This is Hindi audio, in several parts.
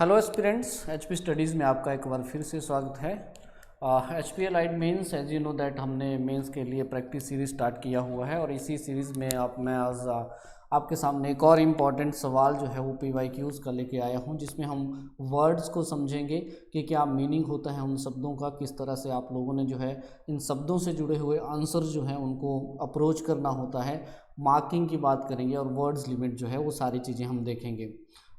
हेलो एस्पिरेंट्स, एचपी स्टडीज़ में आपका एक बार फिर से स्वागत है। HP allied mains, as you know that हमने मेंस के लिए प्रैक्टिस सीरीज़ स्टार्ट किया हुआ है और इसी सीरीज़ में मैं आज आपके सामने एक और इम्पॉर्टेंट सवाल जो है वो PYQs का लेके आया हूँ, जिसमें हम वर्ड्स को समझेंगे कि क्या मीनिंग होता है उन शब्दों का, किस तरह से आप लोगों ने जो है इन शब्दों से जुड़े हुए आंसर जो हैं उनको अप्रोच करना होता है। मार्किंग की बात करेंगे और वर्ड्स लिमिट जो है वो सारी चीज़ें हम देखेंगे।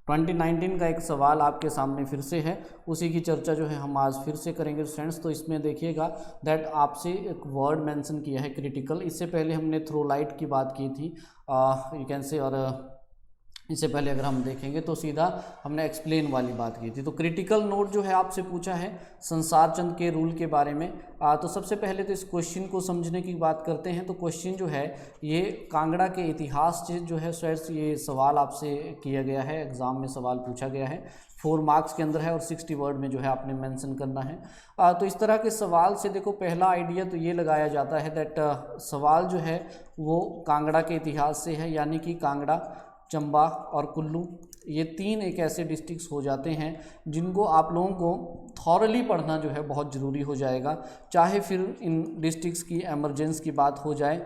2019 का एक सवाल आपके सामने फिर से है, उसी की चर्चा जो है हम आज फिर से करेंगे फ्रेंड्स। तो इसमें देखिएगा दैट आपसे एक वर्ड मेंशन किया है क्रिटिकल। इससे पहले हमने थ्रो लाइट की बात की थी, यू कैन से, और इससे पहले अगर हम देखेंगे तो सीधा हमने एक्सप्लेन वाली बात की थी। तो क्रिटिकल नोट जो है आपसे पूछा है संसार चंद के रूल के बारे में। तो सबसे पहले तो इस क्वेश्चन को समझने की बात करते हैं। तो क्वेश्चन जो है ये कांगड़ा के इतिहास से जो है शायद ये सवाल आपसे किया गया है, एग्ज़ाम में सवाल पूछा गया है, 4 मार्क्स के अंदर है और 60 वर्ड में जो है आपने मेंशन करना है। तो इस तरह के सवाल से देखो पहला आइडिया तो ये लगाया जाता है दैट सवाल जो है वो कांगड़ा के इतिहास से है, यानी कि कांगड़ा, चंबा और कुल्लू ये 3 एक ऐसे डिस्ट्रिक्ट्स हो जाते हैं जिनको आप लोगों को थॉरली पढ़ना जो है बहुत ज़रूरी हो जाएगा। चाहे फिर इन डिस्ट्रिक्ट्स की एमरजेंस की बात हो जाए,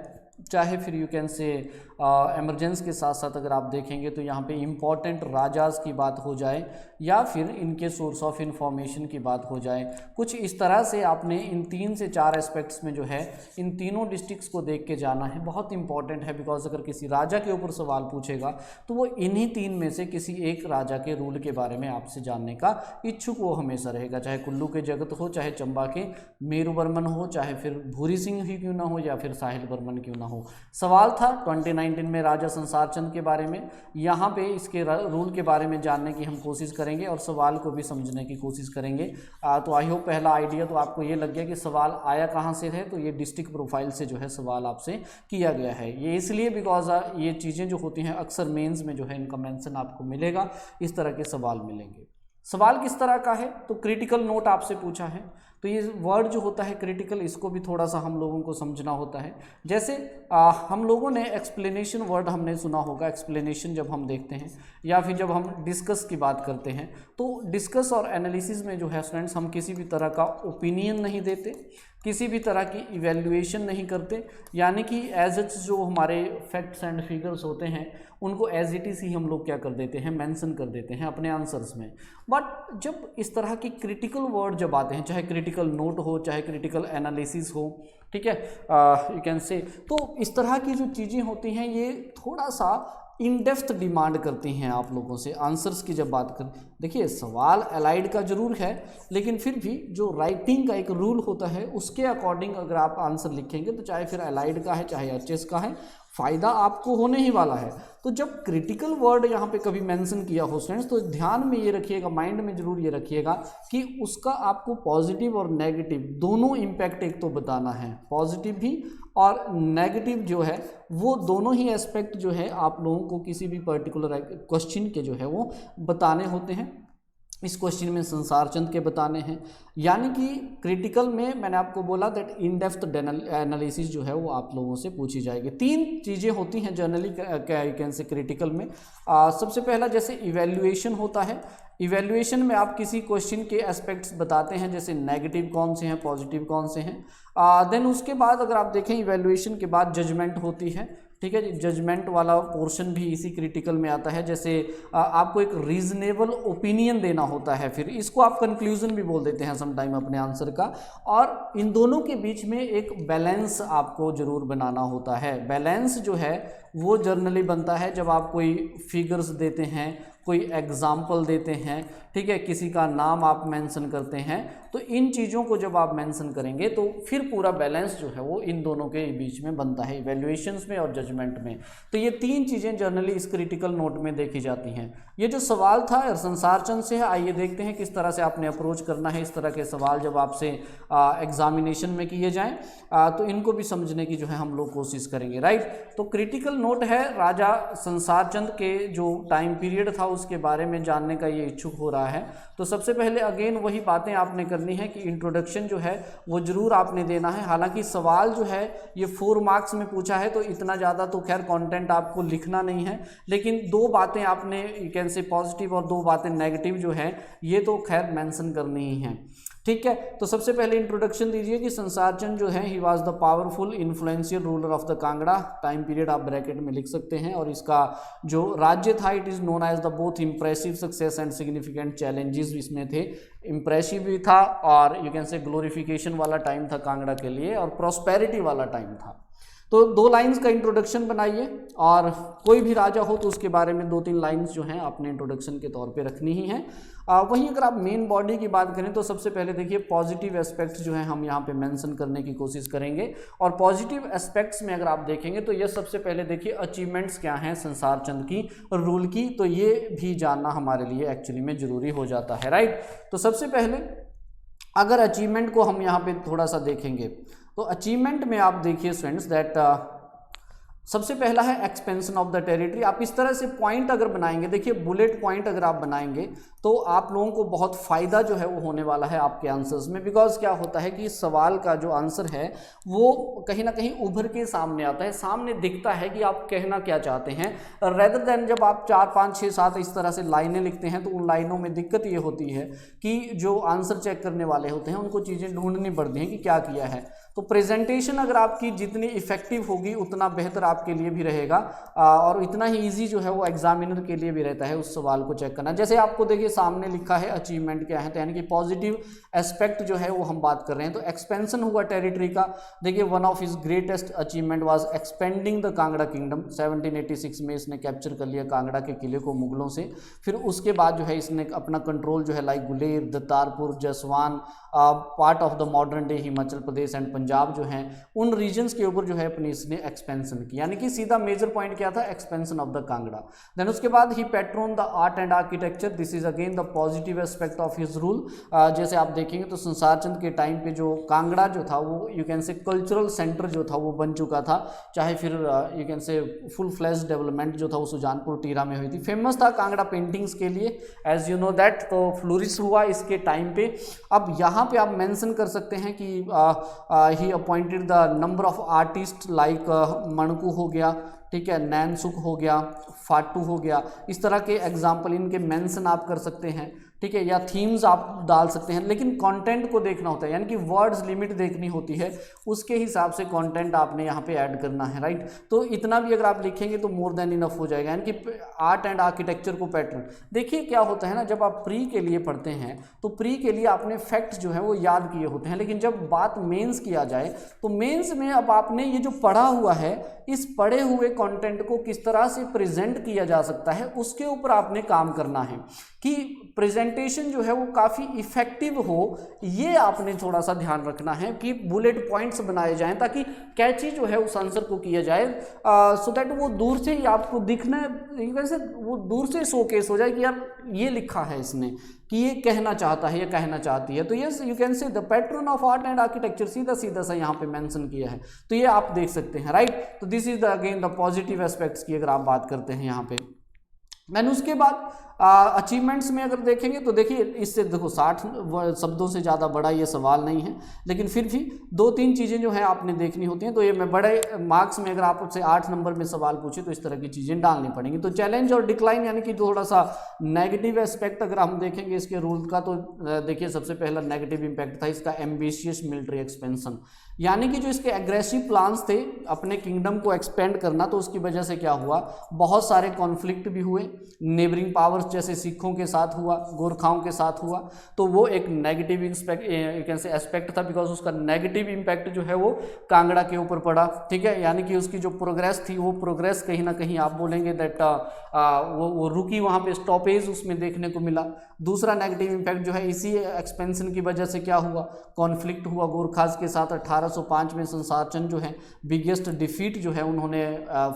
चाहे फिर यू कैन से एमरजेंस के साथ साथ अगर आप देखेंगे तो यहाँ पे इम्पॉर्टेंट राजाज की बात हो जाए या फिर इनके सोर्स ऑफ इंफॉर्मेशन की बात हो जाए, कुछ इस तरह से आपने इन 3 से 4 एस्पेक्ट्स में जो है इन तीनों डिस्ट्रिक्ट्स को देख के जाना है। बहुत इंपॉर्टेंट है, बिकॉज अगर किसी राजा के ऊपर सवाल पूछेगा तो वो इन्हीं 3 में से किसी एक राजा के रूल के बारे में आपसे जानने का इच्छुक वो हमेशा रहेगा, चाहे कुल्लू के जगत हो, चाहे चंबा के मेरू बर्मन हो, चाहे फिर भूरी सिंह ही क्यों ना हो या फिर साहिल बर्मन क्यों ना हो। सवाल था 2019 में राजा संसार चंद के बारे में। यहाँ पे इसके रूल के बारे में जानने की हम कोशिश करेंगे और सवाल को भी समझने की कोशिश करेंगे। तो आई होप पहला आइडिया तो आपको ये लग गया कि सवाल आया कहाँ से है। तो ये डिस्ट्रिक्ट प्रोफाइल से जो है सवाल आपसे किया गया है। ये इसलिए बिकॉज ये चीज़ें जो होती हैं अक्सर मेंस में जो है इनका मेंशन आपको मिलेगा, इस तरह के सवाल मिलेंगे। सवाल किस तरह का है तो क्रिटिकल नोट आपसे पूछा है। तो ये वर्ड जो होता है क्रिटिकल, इसको भी थोड़ा सा हम लोगों को समझना होता है। जैसे हम लोगों ने एक्सप्लेनेशन वर्ड हमने सुना होगा। एक्सप्लेनेशन जब हम देखते हैं या फिर जब हम डिस्कस की बात करते हैं तो डिस्कस और एनालिसिस में जो है स्टूडेंट्स हम किसी भी तरह का ओपिनियन नहीं देते, किसी भी तरह की इवैल्यूएशन नहीं करते, यानी कि एज इट जो हमारे फैक्ट्स एंड फिगर्स होते हैं उनको एज इट इज़ ही हम लोग क्या कर देते हैं, मेंशन कर देते हैं अपने आंसर्स में। बट जब इस तरह की क्रिटिकल वर्ड जब आते हैं, चाहे क्रिटिकल नोट हो, चाहे क्रिटिकल एनालिसिस हो, ठीक है, यू कैन से, तो इस तरह की जो चीज़ें होती हैं ये थोड़ा सा इन डेप्थ डिमांड करती हैं आप लोगों से आंसर्स की। जब बात करें, देखिए सवाल एलाइड का जरूर है, लेकिन फिर भी जो राइटिंग का एक रूल होता है उसके अकॉर्डिंग अगर आप आंसर लिखेंगे तो चाहे फिर एलाइड का है चाहे एचएस का है, फ़ायदा आपको होने ही वाला है। तो जब क्रिटिकल वर्ड यहाँ पे कभी मेंशन किया हो स्टूडेंट्स तो ध्यान में ये रखिएगा, माइंड में जरूर ये रखिएगा कि उसका आपको पॉजिटिव और नेगेटिव दोनों इम्पैक्ट एक तो बताना है, पॉजिटिव भी और नेगेटिव जो है वो दोनों ही एस्पेक्ट जो है आप लोगों को किसी भी पर्टिकुलर क्वेश्चन के जो है वो बताने होते हैं। इस क्वेश्चन में संसार चंद के बताने हैं, यानी कि क्रिटिकल में मैंने आपको बोला दैट इन डेप्थ एनालिसिस जो है वो आप लोगों से पूछी जाएगी। 3 चीज़ें होती हैं जनरली यू कैन से क्रिटिकल में। सबसे पहला जैसे इवैल्यूएशन होता है। इवैल्यूएशन में आप किसी क्वेश्चन के एस्पेक्ट्स बताते हैं, जैसे नेगेटिव कौन से हैं, पॉजिटिव कौन से हैं। देन उसके बाद अगर आप देखें इवैल्यूएशन के बाद जजमेंट होती है, ठीक है जी। जजमेंट वाला पोर्शन भी इसी क्रिटिकल में आता है। जैसे आपको एक रीजनेबल ओपिनियन देना होता है, फिर इसको आप कंक्लूजन भी बोल देते हैं समटाइम अपने आंसर का। और इन दोनों के बीच में एक बैलेंस आपको जरूर बनाना होता है। बैलेंस जो है वो जर्नली बनता है जब आप कोई फिगर्स देते हैं, कोई एग्जाम्पल देते हैं, ठीक है, किसी का नाम आप मेंशन करते हैं। तो इन चीज़ों को जब आप मेंशन करेंगे तो फिर पूरा बैलेंस जो है वो इन दोनों के बीच में बनता है, इवैल्यूएशंस में और जजमेंट में। तो ये 3 चीज़ें जनरली इस क्रिटिकल नोट में देखी जाती हैं। ये जो सवाल था संसार चंद से है, आइए देखते हैं किस तरह से आपने अप्रोच करना है। इस तरह के सवाल जब आपसे एग्जामिनेशन में किए जाएँ तो इनको भी समझने की जो है हम लोग कोशिश करेंगे, राइट। तो क्रिटिकल नोट है राजा संसार चंद के जो टाइम पीरियड था उसके बारे में जानने का ये इच्छुक हो रहा है, तो सबसे पहले अगेन वही बातें आपने करनी है कि इंट्रोडक्शन जो है वो जरूर आपने देना है। हालांकि सवाल जो है ये 4 मार्क्स में पूछा है, तो इतना ज़्यादा तो खैर कंटेंट आपको लिखना नहीं है, लेकिन 2 बातें आपने यू कैन से पॉजिटिव और 2 बातें नेगेटिव जो है ये तो खैर मेंशन करनी ही है। ठीक है, तो सबसे पहले इंट्रोडक्शन दीजिए कि संसार चंद जो है he was the powerful influential ruler of the Kangra. Time period आप ब्रैकेट में लिख सकते हैं, और इसका जो राज्य था it is known as the both impressive success and significant challenges इसमें थे। इम्प्रेसिव भी था और यू कैन से ग्लोरिफिकेशन वाला टाइम था कांगड़ा के लिए, और प्रॉस्पेरिटी वाला टाइम था। तो 2 लाइंस का इंट्रोडक्शन बनाइए, और कोई भी राजा हो तो उसके बारे में 2-3 लाइंस जो हैं आपने इंट्रोडक्शन के तौर पे रखनी ही है। वहीं अगर आप मेन बॉडी की बात करें तो सबसे पहले देखिए पॉजिटिव एस्पेक्ट्स जो हैं हम यहाँ पे मेंशन करने की कोशिश करेंगे, और पॉजिटिव एस्पेक्ट्स में अगर आप देखेंगे तो ये सबसे पहले देखिए अचीवमेंट्स क्या हैं संसार चंद की रूल की, तो ये भी जानना हमारे लिए एक्चुअली में ज़रूरी हो जाता है, राइट। तो सबसे पहले अगर अचीवमेंट को हम यहाँ पे थोड़ा सा देखेंगे तो अचीवमेंट में आप देखिए स्टूडेंट्स दैट सबसे पहला है एक्सपेंशन ऑफ द टेरिटरी। आप इस तरह से पॉइंट अगर बनाएंगे, देखिए बुलेट पॉइंट अगर आप बनाएंगे तो आप लोगों को बहुत फ़ायदा जो है वो होने वाला है आपके आंसर्स में। बिकॉज क्या होता है कि इस सवाल का जो आंसर है वो कहीं ना कहीं उभर के सामने आता है, सामने दिखता है कि आप कहना क्या चाहते हैं, रेदर देन जब आप 4, 5, 6, 7 इस तरह से लाइनें लिखते हैं तो उन लाइनों में दिक्कत ये होती है कि जो आंसर चेक करने वाले होते हैं उनको चीज़ें ढूंढनी पड़ती हैं कि क्या किया है। तो प्रेजेंटेशन अगर आपकी जितनी इफेक्टिव होगी उतना बेहतर आपके लिए भी रहेगा, और इतना ही इजी जो है वो एग्जामिनर के लिए भी रहता है उस सवाल को चेक करना। जैसे आपको देखिए सामने लिखा है अचीवमेंट क्या है, तो यानी कि पॉजिटिव एस्पेक्ट जो है वो हम बात कर रहे हैं। तो एक्सपेंशन हुआ टेरिटरी का, देखिए one of his greatest achievement was expanding the Kangra kingdom. 1786 में इसने कैप्चर कर लिया कांगड़ा के किले को मुगलों से। फिर उसके बाद जो है इसने अपना कंट्रोल जो है like Guler, Dattarpur, Jaswan, part of the modern day Himachal Pradesh and Punjab जो हैं उन रीजन्स के ऊपर जो है अपनी इसने एक्सपेंशन की, यानी कि सीधा मेजर पॉइंट क्या था, expansion of the Kangra. Then उसके बाद ही patron the art and architecture, this is again the positive aspect of his rule. जैसे आप देखेंगे तो संसार चंद के टाइम पे जो कांगड़ा जो था वो यू कैन से कल्चरल सेंटर जो था वो बन चुका था, चाहे फिर यू कैन से फुल फ्लैश डेवलपमेंट जो था वो सुजानपुर टीरा में हुई थी। फेमस था कांगड़ा पेंटिंग्स के लिए, एज यू नो दैट, तो फ्लोरिश हुआ इसके टाइम पे। अब यहाँ पे आप मेंशन कर सकते हैं कि he appointed the number of artist like Manku हो गया, ठीक है, नैनसुख हो गया, फाटू हो गया, इस तरह के एग्जाम्पल इनके मेंशन आप कर सकते हैं, ठीक है, या थीम्स आप डाल सकते हैं। लेकिन कंटेंट को देखना होता है, यानी कि वर्ड्स लिमिट देखनी होती है, उसके हिसाब से कंटेंट आपने यहाँ पे ऐड करना है, राइट। तो इतना भी अगर आप लिखेंगे तो मोर देन इनफ हो जाएगा। यानी कि आर्ट एंड आर्किटेक्चर को पैटर्न देखिए क्या होता है ना, जब आप प्री के लिए पढ़ते हैं तो प्री के लिए आपने फैक्ट्स जो है वो याद किए होते हैं, लेकिन जब बात मेंस किया जाए तो मेंस में अब आपने ये जो पढ़ा हुआ है इस पढ़े हुए कंटेंट को किस तरह से प्रेजेंट किया जा सकता है उसके ऊपर आपने काम करना है कि प्रेजेंटेशन जो है वो काफ़ी इफेक्टिव हो। ये आपने थोड़ा सा ध्यान रखना है कि बुलेट पॉइंट्स बनाए जाएं ताकि कैची जो है उस आंसर को किया जाए, सो दैट वो दूर से ही आपको दिखना, वैसे वो दूर से शोकेस हो जाए कि यार ये लिखा है इसने कि ये कहना चाहता है, ये कहना चाहती है। तो यस यू कैन से the pattern of art and architecture, सीधा सीधा सा यहाँ पे मेंशन किया है, तो ये आप देख सकते हैं, राइट। तो this is the again the positive aspects की अगर आप बात करते हैं यहाँ पे। मैंने उसके बाद अचीवमेंट्स में अगर देखेंगे तो देखिए इससे देखो 60 शब्दों से ज़्यादा बड़ा ये सवाल नहीं है, लेकिन फिर भी 2-3 चीज़ें जो है आपने देखनी होती हैं। तो ये मैं बड़े मार्क्स में अगर आपसे 8 नंबर में सवाल पूछे तो इस तरह की चीज़ें डालनी पड़ेंगी। तो चैलेंज और डिक्लाइन यानी कि थोड़ा सा नेगेटिव एस्पेक्ट अगर हम देखेंगे इसके रूल का, तो देखिए सबसे पहला नेगेटिव इम्पैक्ट था इसका एम्बिशियस मिलिट्री एक्सपेंशन, यानी कि जो इसके एग्रेसिव प्लान्स थे अपने किंगडम को एक्सपेंड करना, तो उसकी वजह से क्या हुआ, बहुत सारे कॉन्फ्लिक्ट भी हुए, नेबरिंग पावर्स जैसे सिखों के साथ हुआ, गोरखाओं के साथ हुआ, तो वो एक नेगेटिव एस्पेक्ट था, बिकॉज उसका नेगेटिव इम्पैक्ट जो है वो कांगड़ा के ऊपर पड़ा, ठीक है। यानी कि उसकी जो प्रोग्रेस थी वो प्रोग्रेस कहीं ना कहीं आप बोलेंगे दैट वो रुकी, वहाँ पे स्टॉपेज उसमें देखने को मिला। दूसरा नेगेटिव इम्पैक्ट जो है इसी एक्सपेंशन की वजह से क्या हुआ, कॉन्फ्लिक्ट हुआ गोरखाज के साथ। 1805 में संसार चंद जो है बिगेस्ट डिफीट जो है उन्होंने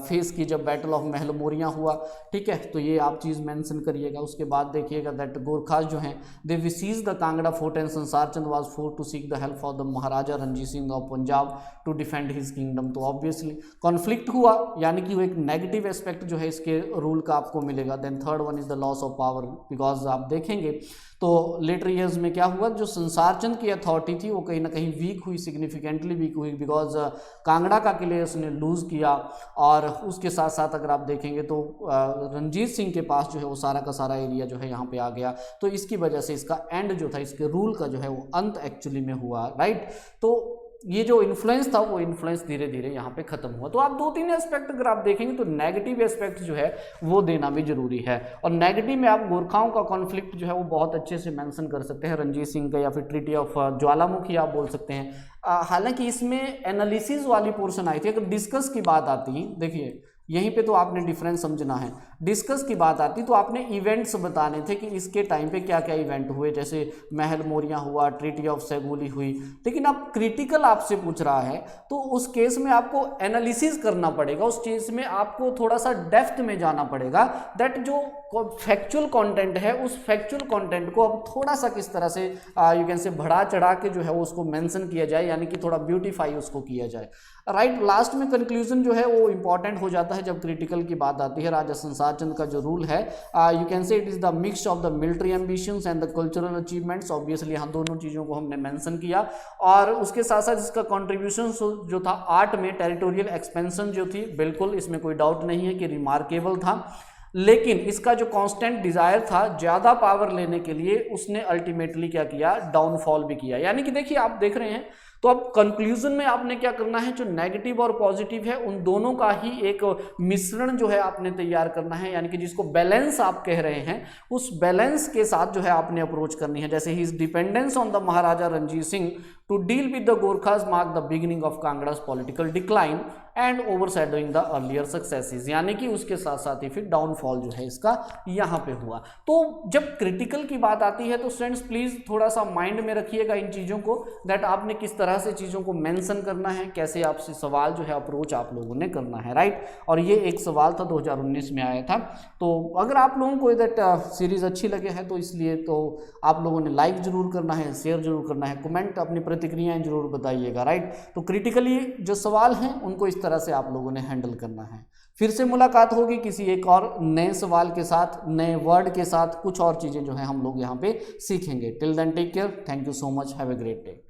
फेस की जब बैटल ऑफ महलमोरिया हुआ, ठीक है। तो ये आप चीज़ मेंशन करिए। चलिएगा। उसके बाद देखिएगा दैट गोरखास जो हैं they besiege the Kangra fort and Sansar Chand was force to seek the help of the Maharaja Ranjit Singh of Punjab to defend his kingdom. तो ऑब्वियसली कॉन्फ्लिक्ट हुआ, यानी कि वो एक नेगेटिव एस्पेक्ट जो है इसके रूल का आपको मिलेगा। Then third one is the loss of power, because आप देखेंगे तो लेटर ईयर्स में क्या हुआ, जो संसार चंद की अथॉरिटी थी वो कहीं ना कहीं वीक हुई, सिग्निफिकेंटली वीक हुई, बिकॉज कांगड़ा का किले उसने लूज़ किया। और उसके साथ साथ अगर आप देखेंगे तो रणजीत सिंह के पास जो है वो सारा का सारा एरिया जो है यहाँ पे आ गया। तो इसकी वजह से इसका एंड जो था, इसके रूल का जो है वो अंत एक्चुअली में हुआ, राइट। तो ये जो इन्फ्लुएंस था वो इन्फ्लुएंस धीरे धीरे यहाँ पे खत्म हुआ। तो आप 2-3 एस्पेक्ट अगर आप देखेंगे तो नेगेटिव एस्पेक्ट जो है वो देना भी जरूरी है। और नेगेटिव में आप गोरखाओं का कॉन्फ्लिक्ट जो है वो बहुत अच्छे से मेंशन कर सकते हैं, रणजीत सिंह का, या फिर ट्रीटी ऑफ ज्वालामुखी आप बोल सकते हैं। हालांकि इसमें एनालिसिस वाली पोर्शन आई थी। अगर डिस्कस की बात आती, देखिए यहीं पे तो आपने डिफरेंस समझना है। डिस्कस की बात आती तो आपने इवेंट्स बताने थे कि इसके टाइम पे क्या क्या इवेंट हुए, जैसे महल मोरिया हुआ, ट्रीटी ऑफ सेगुली हुई। लेकिन अब क्रिटिकल आपसे पूछ रहा है तो उस केस में आपको एनालिसिस करना पड़ेगा, उस केस में आपको थोड़ा सा डेप्थ में जाना पड़ेगा। दैट जो फैक्चुअल कंटेंट है उस फैक्चुअल कंटेंट को अब थोड़ा सा किस तरह से यू कैन से बढ़ा चढ़ा के जो है वो उसको मेंशन किया जाए, यानी कि थोड़ा ब्यूटीफाई उसको किया जाए, राइट। लास्ट में कंक्लूजन जो है वो इंपॉर्टेंट हो जाता है जब क्रिटिकल की बात आती है। राजा संसार चंद का जो रूल है, यू कैन से it is the mix of the military ambitions and the cultural achievements. Obviously यहाँ दोनों चीज़ों को हमने मेंशन किया। और उसके साथ साथ इसका कंट्रीब्यूशन जो था आर्ट में, टेरिटोरियल एक्सपेंशन जो थी, बिल्कुल इसमें कोई डाउट नहीं है कि रिमार्केबल था। लेकिन इसका जो कांस्टेंट डिजायर था ज़्यादा पावर लेने के लिए, उसने अल्टीमेटली क्या किया, डाउनफॉल भी किया। यानी कि देखिए आप देख रहे हैं तो अब कंक्लूजन में आपने क्या करना है, जो नेगेटिव और पॉजिटिव है उन दोनों का ही एक मिश्रण जो है आपने तैयार करना है, यानी कि जिसको बैलेंस आप कह रहे हैं, उस बैलेंस के साथ जो है आपने अप्रोच करनी है। जैसे his dependence on the Maharaja Ranjit Singh to deal with the Gorkhas mark the beginning of Kangra's political decline and overshadowing the earlier successes, यानी कि उसके साथ साथ ही फिर डाउनफॉल जो है इसका यहाँ पे हुआ। तो जब क्रिटिकल की बात आती है तो स्टूडेंट्स प्लीज थोड़ा सा माइंड में रखिएगा इन चीज़ों को, दैट आपने किस तरह से चीज़ों को मेंशन करना है, कैसे आपसे सवाल जो है अप्रोच आप लोगों ने करना है, राइट। और ये एक सवाल था 2019 में आया था। तो अगर आप लोगों को दैट सीरीज अच्छी लगे है तो इसलिए तो आप लोगों ने लाइक जरूर करना है, शेयर जरूर करना है, कमेंट अपनी प्रतिक्रियाएं जरूर बताइएगा, राइट। तो क्रिटिकली जो सवाल हैं उनको इस तरह से आप लोगों ने हैंडल करना है। फिर से मुलाकात होगी किसी एक और नए सवाल के साथ, नए वर्ड के साथ, कुछ और चीज़ें जो है हम लोग यहाँ पे सीखेंगे। Till then take care, thank you so much, have a great day.